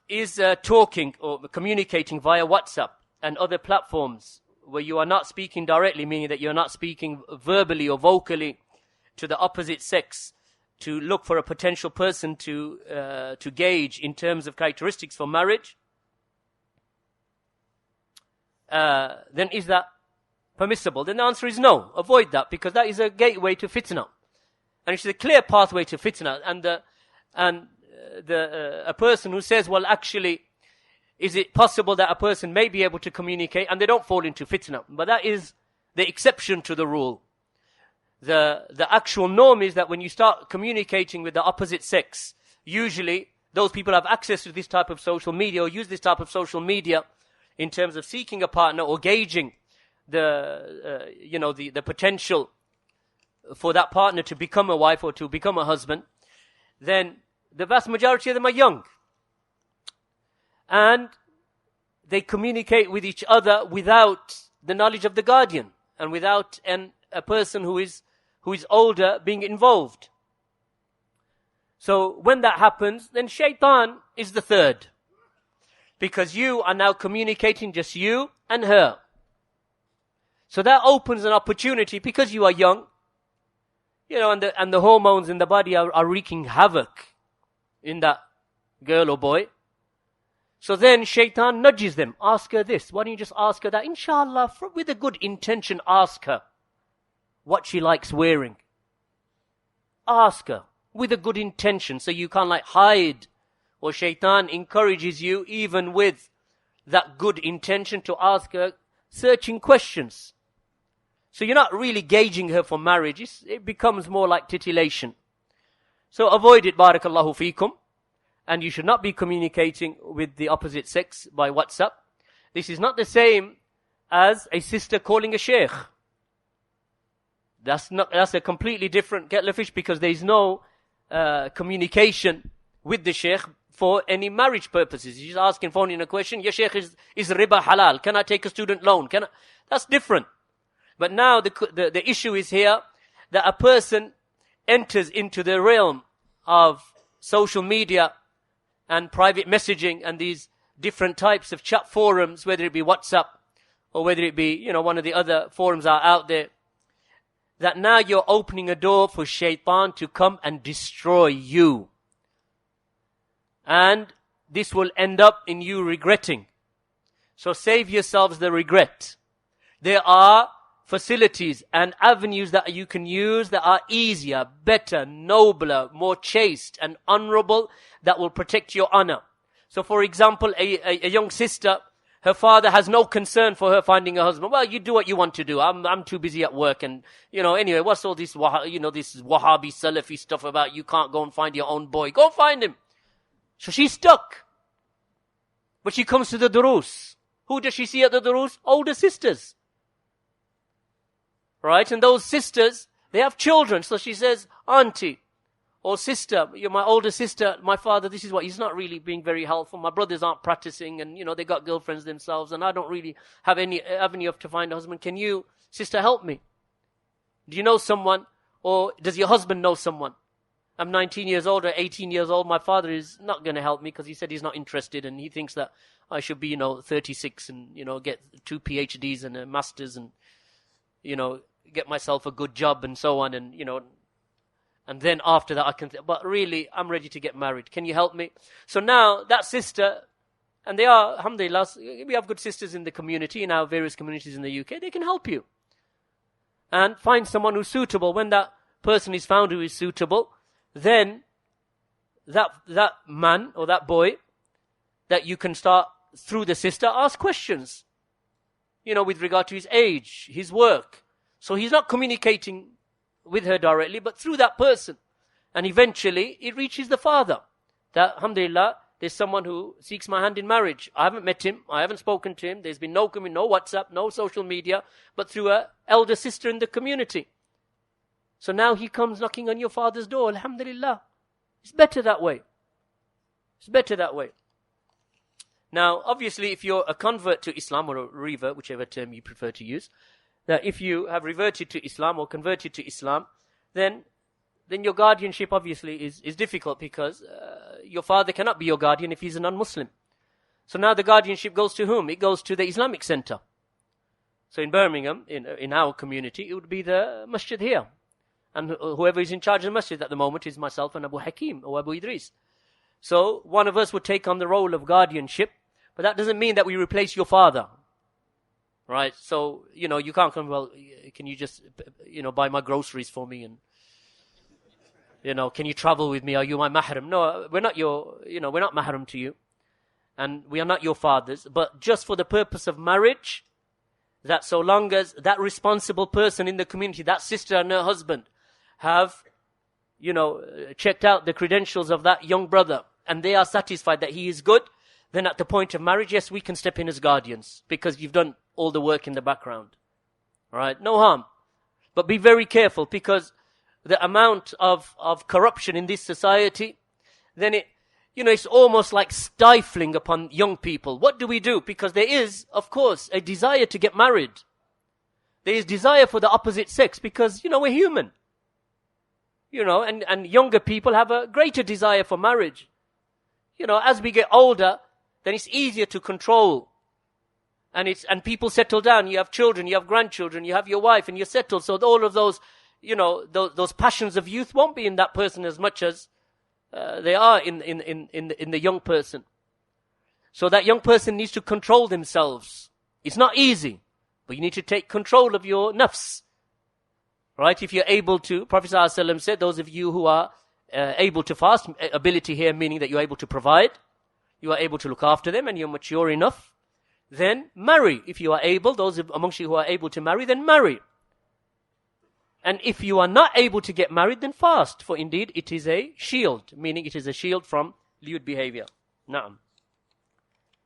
is talking or communicating via WhatsApp and other platforms where you are not speaking directly, meaning that you're not speaking verbally or vocally to the opposite sex to look for a potential person to gauge in terms of characteristics for marriage, then is that permissible? Then the answer is no. Avoid that, because that is a gateway to fitna, and it's a clear pathway to fitna. And a person who says, well, actually, is it possible that a person may be able to communicate and they don't fall into fitna? But that is the exception to the rule. The actual norm is that when you start communicating with the opposite sex, usually those people have access to this type of social media or use this type of social media in terms of seeking a partner or gauging the potential for that partner to become a wife or to become a husband. Then the vast majority of them are young. And they communicate with each other without the knowledge of the guardian and without a person who is older being involved. So when that happens, then shaitan is the third. Because you are now communicating just you and her. So that opens an opportunity, because you are young, and the hormones in the body are wreaking havoc in that girl or boy. So then shaitan nudges them. Ask her this. Why don't you just ask her that? Inshallah, with a good intention, ask her what she likes wearing. Ask her with a good intention, so you can't hide. Or shaitan encourages you, even with that good intention, to ask her searching questions. So you're not really gauging her for marriage. It becomes more like titillation. So avoid it, barakallahu feekum. And you should not be communicating with the opposite sex by WhatsApp. This is not the same as a sister calling a sheikh. That's a completely different kettle of fish, because there is no communication with the sheikh for any marriage purposes. He's asking, phoning a question. Ya sheikh, is riba halal? Can I take a student loan? That's different. But now the issue is here that a person enters into the realm of social media and private messaging and these different types of chat forums, whether it be WhatsApp or whether it be, one of the other forums are out there, that now you're opening a door for shaitan to come and destroy you. And this will end up in you regretting. So save yourselves the regret. There are facilities and avenues that you can use that are easier, better, nobler, more chaste and honorable, that will protect your honor. So for example, a young sister, her father has no concern for her finding a husband. Well, you do what you want to do. I'm too busy at work, and anyway, what's all this this Wahhabi Salafi stuff about you can't go and find your own boy? Go find him. So she's stuck. But she comes to the durus. Who does she see at the durus? Older sisters. Right? And those sisters, they have children. So she says, auntie or sister, you're my older sister, my father, this is what, he's not really being very helpful. My brothers aren't practicing, and they got girlfriends themselves, and I don't really have any avenue to find a husband. Can you, sister, help me? Do you know someone? Or does your husband know someone? I'm 19 years old or 18 years old. My father is not going to help me because he said he's not interested, and he thinks that I should be, 36 and, get 2 PhDs and a master's and, get myself a good job and so on, and, and then after that I can, but really, I'm ready to get married. Can you help me? So now that sister, and they are, alhamdulillah, we have good sisters in the community, in our various communities in the UK, they can help you. And find someone who's suitable. When that person is found who is suitable, then that man or that boy, that you can start, through the sister, ask questions, with regard to his age, his work. So he's not communicating with her directly, but through that person. And eventually, it reaches the father. That, alhamdulillah, there's someone who seeks my hand in marriage. I haven't met him. I haven't spoken to him. There's been no WhatsApp, no social media, but through an elder sister in the community. So now he comes knocking on your father's door. Alhamdulillah. It's better that way. It's better that way. Now, obviously, if you're a convert to Islam, or a revert, whichever term you prefer to use, that if you have reverted to Islam or converted to Islam, then your guardianship obviously is difficult, because your father cannot be your guardian if he's a non-Muslim. So now the guardianship goes to whom? It goes to the Islamic Center. So in Birmingham, in our community, it would be the masjid here. And whoever is in charge of the masjid at the moment is myself and Abu Hakim or Abu Idris. So one of us would take on the role of guardianship, but that doesn't mean that we replace your father. Right? So, you can't come, well, can you just, buy my groceries for me and, can you travel with me? Are you my mahram? No, we're not we're not mahram to you. And we are not your fathers. But just for the purpose of marriage, that so long as that responsible person in the community, that sister and her husband, have, checked out the credentials of that young brother, and they are satisfied that he is good, then at the point of marriage, yes, we can step in as guardians, because you've done all the work in the background. All right? No harm. But be very careful, because the amount of corruption in this society, then it's almost like stifling upon young people. What do we do? Because there is, of course, a desire to get married. There is desire for the opposite sex, because, we're human. And younger people have a greater desire for marriage. As we get older, then it's easier to control. And people settle down. You have children, you have grandchildren, you have your wife, and you're settled. So all of those, those passions of youth won't be in that person as much as they are in the young person. So that young person needs to control themselves. It's not easy, but you need to take control of your nafs. Right? If you're able to, Prophet ﷺ said, those of you who are able to fast, ability here meaning that you're able to provide, you are able to look after them, and you're mature enough, then marry. If you are able, those amongst you who are able to marry, then marry. And if you are not able to get married, then fast. For indeed, it is a shield, meaning it is a shield from lewd behavior. Naam.